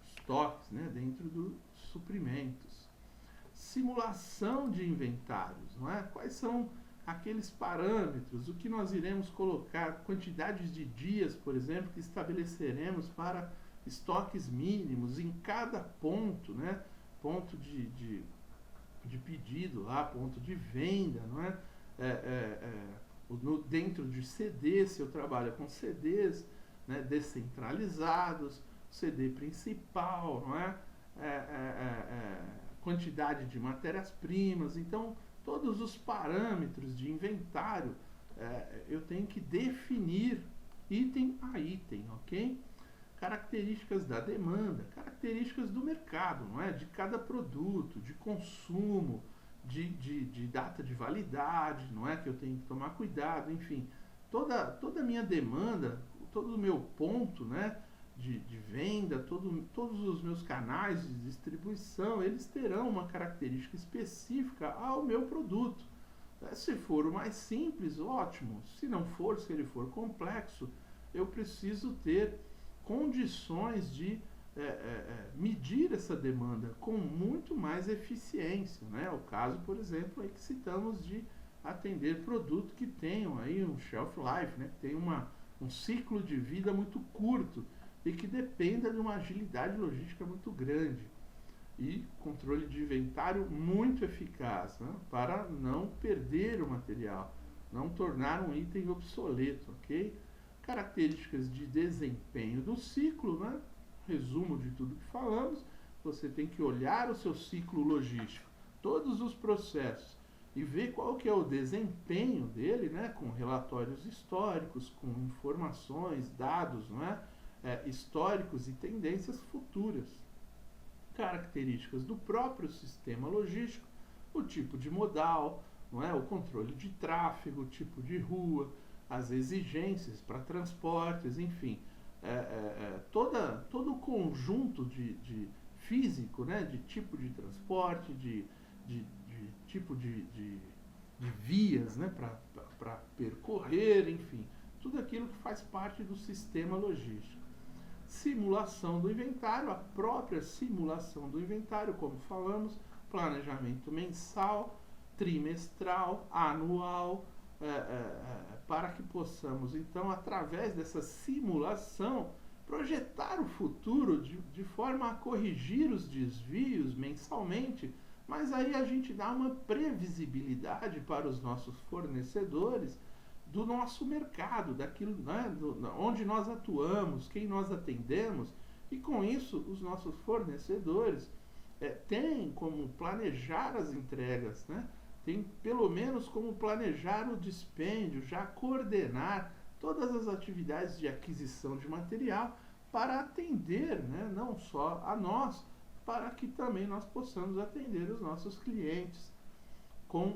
estoques, né, dentro dos suprimentos. Simulação de inventários, não é? Quais são aqueles parâmetros, o que nós iremos colocar, quantidades de dias, por exemplo, que estabeleceremos para estoques mínimos em cada ponto, né? Ponto de pedido lá, ponto de venda, não é? Dentro de CDs, se eu trabalho com CDs, né, descentralizados, CD principal, não é? Quantidade de matérias-primas. Então, todos os parâmetros de inventário eu tenho que definir item a item, ok? Características da demanda, características do mercado, não é? De cada produto, de consumo, de data de validade, não é? Que eu tenho que tomar cuidado, enfim. Toda a minha demanda, todo o meu ponto, né, de venda, todos os meus canais de distribuição, eles terão uma característica específica ao meu produto. Se for o mais simples, ótimo. Se não for, se ele for complexo, eu preciso ter condições de medir essa demanda com muito mais eficiência, né? O caso, por exemplo, aí que citamos de atender produtos que tenham aí um shelf life, né? Que tem um ciclo de vida muito curto e que dependa de uma agilidade logística muito grande e controle de inventário muito eficaz, né? Para não perder o material, não tornar um item obsoleto, ok? Características de desempenho do ciclo, né? Resumo de tudo que falamos, você tem que olhar o seu ciclo logístico, todos os processos, e ver qual que é o desempenho dele, né? Com relatórios históricos, com informações, dados, não é? Históricos e tendências futuras. Características do próprio sistema logístico, o tipo de modal, não é? O controle de tráfego, o tipo de rua, as exigências para transportes, enfim, todo o conjunto de físico, né? De tipo de transporte, de tipo de vias, né? Para percorrer, enfim, tudo aquilo que faz parte do sistema logístico. Simulação do inventário, a própria simulação do inventário, como falamos, planejamento mensal, trimestral, anual, para que possamos, então, através dessa simulação, projetar o futuro de forma a corrigir os desvios mensalmente, mas aí a gente dá uma previsibilidade para os nossos fornecedores do nosso mercado, daquilo, né, onde nós atuamos, quem nós atendemos, e com isso os nossos fornecedores têm como planejar as entregas, né? Tem pelo menos como planejar o dispêndio, já coordenar todas as atividades de aquisição de material para atender, né, não só a nós, para que também nós possamos atender os nossos clientes com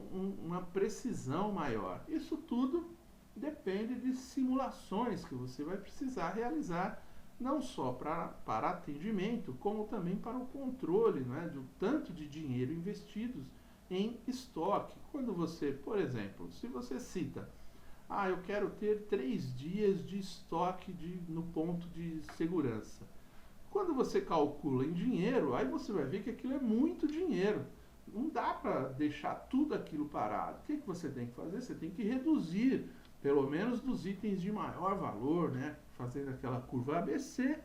uma precisão maior. Isso tudo depende de simulações que você vai precisar realizar, não só para atendimento, como também para o controle, né, do tanto de dinheiro investidos em estoque. Quando você, por exemplo, se você cita, eu quero ter 3 dias de estoque no ponto de segurança. Quando você calcula em dinheiro, aí você vai ver que aquilo é muito dinheiro. Não dá para deixar tudo aquilo parado. O que você tem que fazer? Você tem que reduzir, pelo menos dos itens de maior valor, né? Fazendo aquela curva ABC,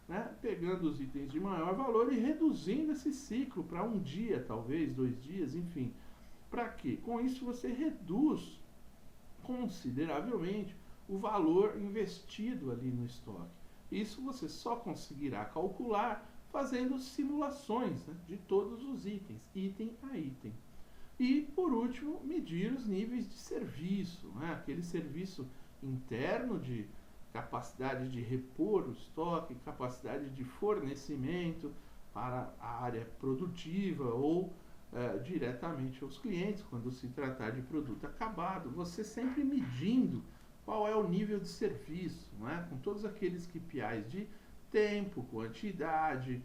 né? Pegando os itens de maior valor e reduzindo esse ciclo para 1 dia, talvez 2 dias, enfim. Para quê? Com isso você reduz consideravelmente o valor investido ali no estoque. Isso você só conseguirá calcular fazendo simulações, né, de todos os itens, item a item. E, por último, medir os níveis de serviço, né, aquele serviço interno de capacidade de repor o estoque, capacidade de fornecimento para a área produtiva ou diretamente aos clientes, quando se tratar de produto acabado, você sempre medindo qual é o nível de serviço, não é? Com todos aqueles KPIs de tempo, quantidade,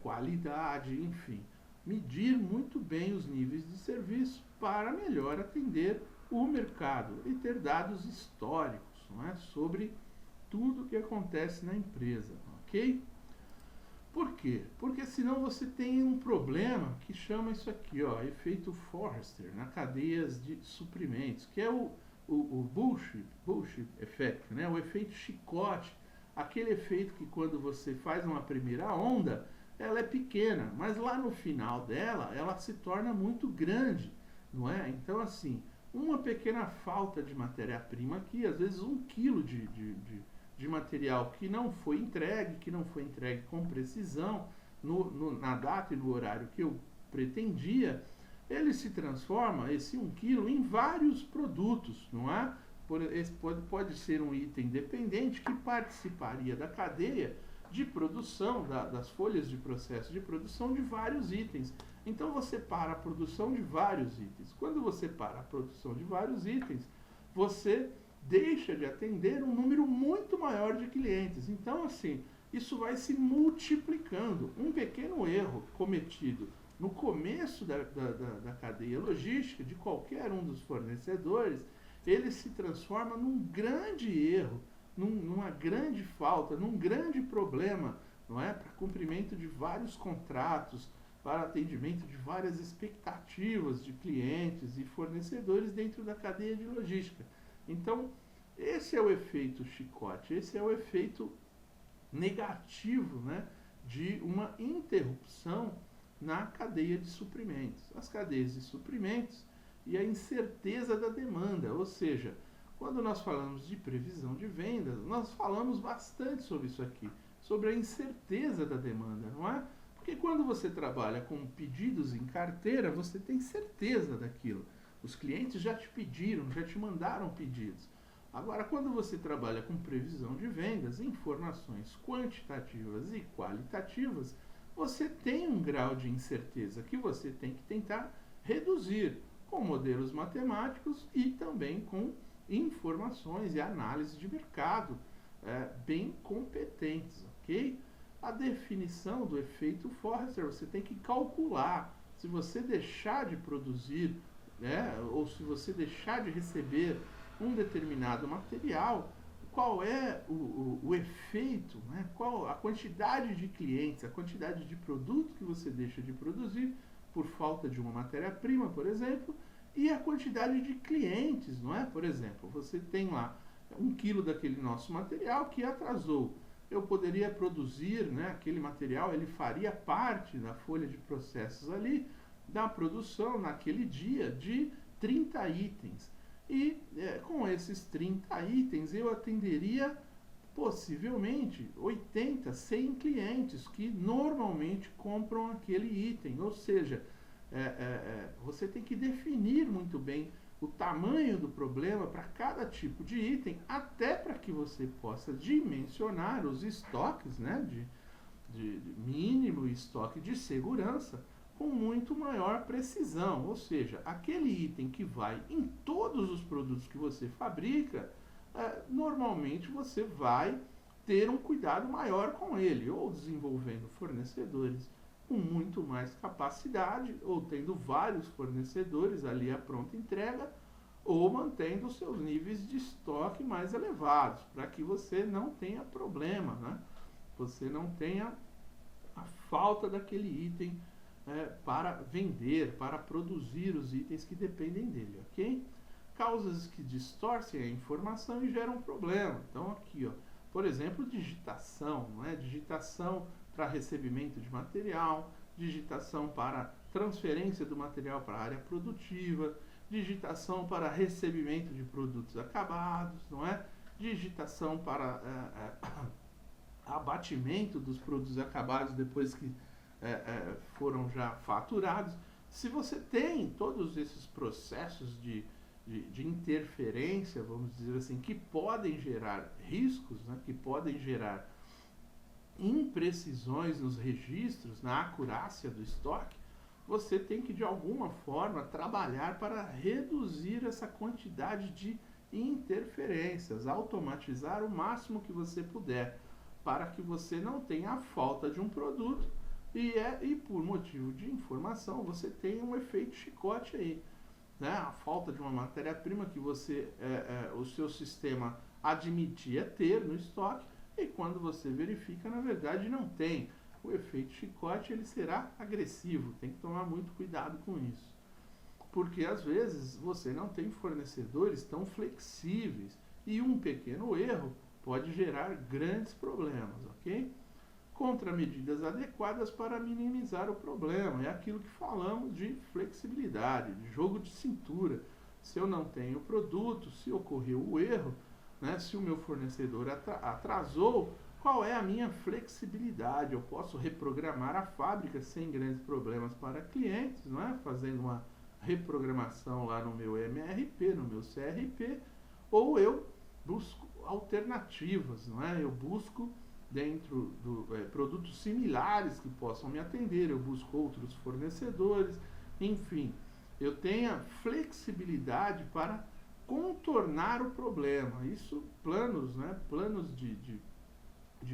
qualidade, enfim. Medir muito bem os níveis de serviço para melhor atender o mercado e ter dados históricos, não é? Sobre tudo o que acontece na empresa, ok? Por quê? Porque senão você tem um problema que chama isso aqui, ó, efeito Forrester, na cadeias de suprimentos, que é o bullshit effect, né? O efeito chicote, aquele efeito que quando você faz uma primeira onda, ela é pequena, mas lá no final dela, ela se torna muito grande, não é? Então, assim, uma pequena falta de matéria-prima aqui, às vezes 1 quilo de material que não foi entregue com precisão, na data e no horário que eu pretendia, ele se transforma, esse 1 quilo, em vários produtos, não é? Esse pode ser um item dependente que participaria da cadeia de produção, das folhas de processo de produção de vários itens. Então você para a produção de vários itens. Quando você para a produção de vários itens, você deixa de atender um número muito maior de clientes. Então, assim, isso vai se multiplicando. Um pequeno erro cometido no começo da cadeia logística de qualquer um dos fornecedores, ele se transforma num grande erro, numa grande falta, num grande problema, não é? Para cumprimento de vários contratos, para atendimento de várias expectativas de clientes e fornecedores dentro da cadeia de logística. Então, esse é o efeito chicote, esse é o efeito negativo, né, de uma interrupção na cadeia de suprimentos. As cadeias de suprimentos e a incerteza da demanda, ou seja, quando nós falamos de previsão de vendas, nós falamos bastante sobre isso aqui, sobre a incerteza da demanda, não é? Porque quando você trabalha com pedidos em carteira, você tem certeza daquilo. Os clientes já te pediram, já te mandaram pedidos. Agora, quando você trabalha com previsão de vendas, informações quantitativas e qualitativas, você tem um grau de incerteza que você tem que tentar reduzir com modelos matemáticos e também com informações e análise de mercado bem competentes, ok? A definição do efeito Forrester, você tem que calcular se você deixar de produzir, ou se você deixar de receber um determinado material, qual é o efeito, né? Qual a quantidade de clientes, a quantidade de produto que você deixa de produzir por falta de uma matéria-prima, por exemplo, e a quantidade de clientes, não é? Por exemplo, você tem lá 1 quilo daquele nosso material que atrasou. Eu poderia produzir, né, aquele material, ele faria parte da folha de processos ali, da produção naquele dia de 30 itens. E com esses 30 itens eu atenderia possivelmente 80, 100 clientes que normalmente compram aquele item. Ou seja, você tem que definir muito bem o tamanho do problema para cada tipo de item, até para que você possa dimensionar os estoques, né, de mínimo estoque de segurança com muito maior precisão. Ou seja, aquele item que vai em todos os produtos que você fabrica, normalmente você vai ter um cuidado maior com ele, ou desenvolvendo fornecedores com muito mais capacidade, ou tendo vários fornecedores ali à pronta entrega, ou mantendo os seus níveis de estoque mais elevados, para que você não tenha problema, né? Você não tenha a falta daquele item para vender, para produzir os itens que dependem dele, ok? Causas que distorcem a informação e geram problema. Então aqui, ó, por exemplo, digitação, não é? Digitação para recebimento de material, digitação para transferência do material para a área produtiva, digitação para recebimento de produtos acabados, não é? Digitação para abatimento dos produtos acabados depois que foram já faturados. Se você tem todos esses processos de interferência, vamos dizer assim, que podem gerar riscos, né, que podem gerar imprecisões nos registros, na acurácia do estoque, você tem que de alguma forma trabalhar para reduzir essa quantidade de interferências, automatizar o máximo que você puder, para que você não tenha a falta de um produto e por motivo de informação você tenha um efeito chicote aí, né? A falta de uma matéria-prima que você o seu sistema admitia ter no estoque, e quando você verifica, na verdade não tem. O efeito chicote ele será agressivo, tem que tomar muito cuidado com isso, porque às vezes você não tem fornecedores tão flexíveis e um pequeno erro pode gerar grandes problemas, ok? Contramedidas adequadas para minimizar o problema, é aquilo que falamos de flexibilidade, de jogo de cintura. Se eu não tenho produto, se ocorreu o erro, né, se o meu fornecedor atrasou, qual é a minha flexibilidade? Eu posso reprogramar a fábrica sem grandes problemas para clientes, não é? Fazendo uma reprogramação lá no meu MRP, no meu CRP, ou eu busco alternativas, não é? Eu busco dentro do produtos similares que possam me atender, eu busco outros fornecedores, enfim, eu tenho flexibilidade para contornar o problema. Isso, planos, né, planos de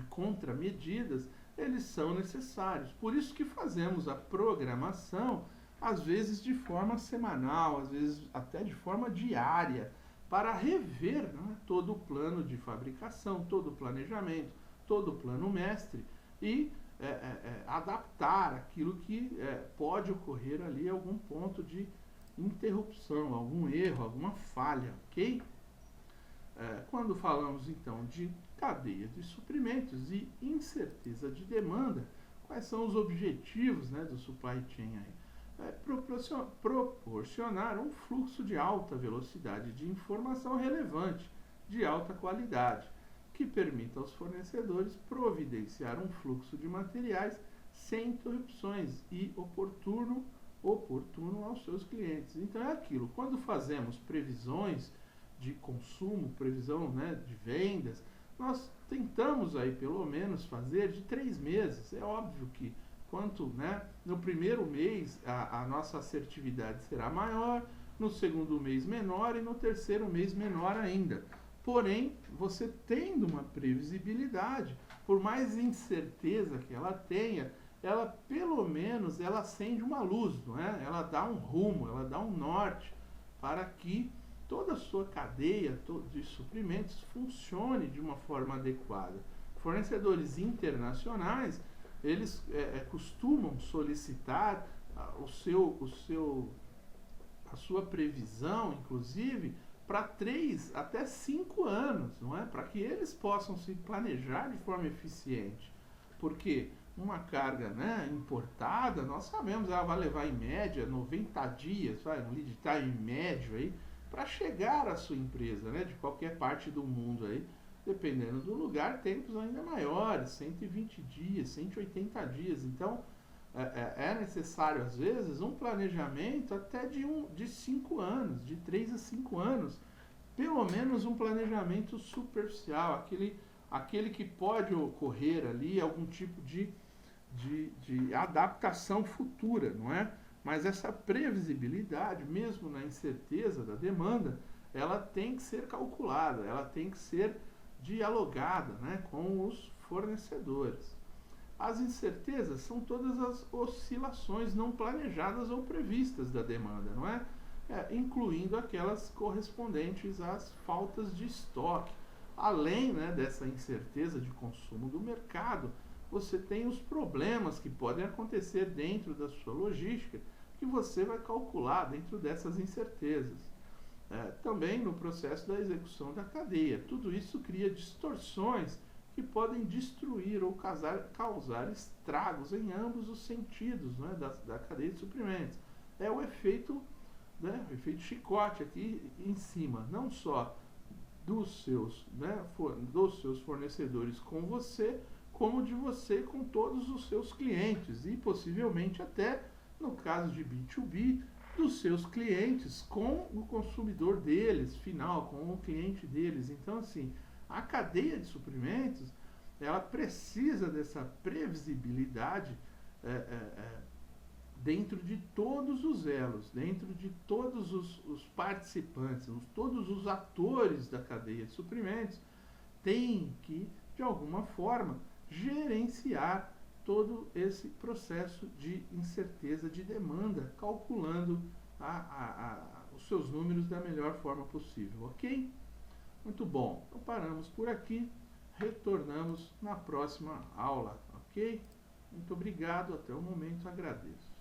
contramedidas, eles são necessários. Por isso que fazemos a programação, às vezes de forma semanal, às vezes até de forma diária, para rever, né, todo o plano de fabricação, todo o planejamento, todo o plano mestre e adaptar aquilo que pode ocorrer ali, algum ponto de interrupção, algum erro, alguma falha, ok? Quando falamos então de cadeia de suprimentos e incerteza de demanda, quais são os objetivos, né, do supply chain aí? Proporcionar um fluxo de alta velocidade de informação relevante, de alta qualidade, que permita aos fornecedores providenciar um fluxo de materiais sem interrupções e oportuno aos seus clientes. Então é aquilo, quando fazemos previsões de consumo, previsão, né, de vendas, nós tentamos aí pelo menos fazer de 3 meses. É óbvio que no primeiro mês a nossa assertividade será maior, no segundo mês menor e no terceiro mês menor ainda. Porém, você tendo uma previsibilidade, por mais incerteza que ela tenha, ela pelo menos ela acende uma luz, não é? Ela dá um rumo, ela dá um norte para que toda a sua cadeia de suprimentos funcione de uma forma adequada. Fornecedores internacionais, eles costumam solicitar a sua previsão, inclusive, para 3 até 5 anos, não é? Para que eles possam se planejar de forma eficiente. Porque uma carga, né, importada, nós sabemos, ela vai levar em média 90 dias, um lead time médio aí, para chegar à sua empresa, né, de qualquer parte do mundo aí. Dependendo do lugar, tempos ainda maiores, 120 dias, 180 dias. Então, é necessário, às vezes, um planejamento até de 5 anos, de 3 a 5 anos. Pelo menos um planejamento superficial, aquele que pode ocorrer ali, algum tipo de adaptação futura, não é? Mas essa previsibilidade, mesmo na incerteza da demanda, ela tem que ser calculada, ela tem que ser dialogada, né, com os fornecedores. As incertezas são todas as oscilações não planejadas ou previstas da demanda, não é? Incluindo aquelas correspondentes às faltas de estoque. Além, né, dessa incerteza de consumo do mercado, você tem os problemas que podem acontecer dentro da sua logística, que você vai calcular dentro dessas incertezas. Também no processo da execução da cadeia. Tudo isso cria distorções que podem destruir ou causar estragos em ambos os sentidos, né, da cadeia de suprimentos. É o efeito, né, o efeito chicote aqui em cima, não só dos seus fornecedores com você, como de você com todos os seus clientes e possivelmente até, no caso de B2B, dos seus clientes com o consumidor deles, final, com o cliente deles. Então, assim, a cadeia de suprimentos, ela precisa dessa previsibilidade dentro de todos os elos, dentro de todos os participantes, todos os atores da cadeia de suprimentos, tem que, de alguma forma, gerenciar todo esse processo de incerteza de demanda, calculando os seus números da melhor forma possível, ok? Muito bom, então paramos por aqui, retornamos na próxima aula, ok? Muito obrigado, até o momento agradeço.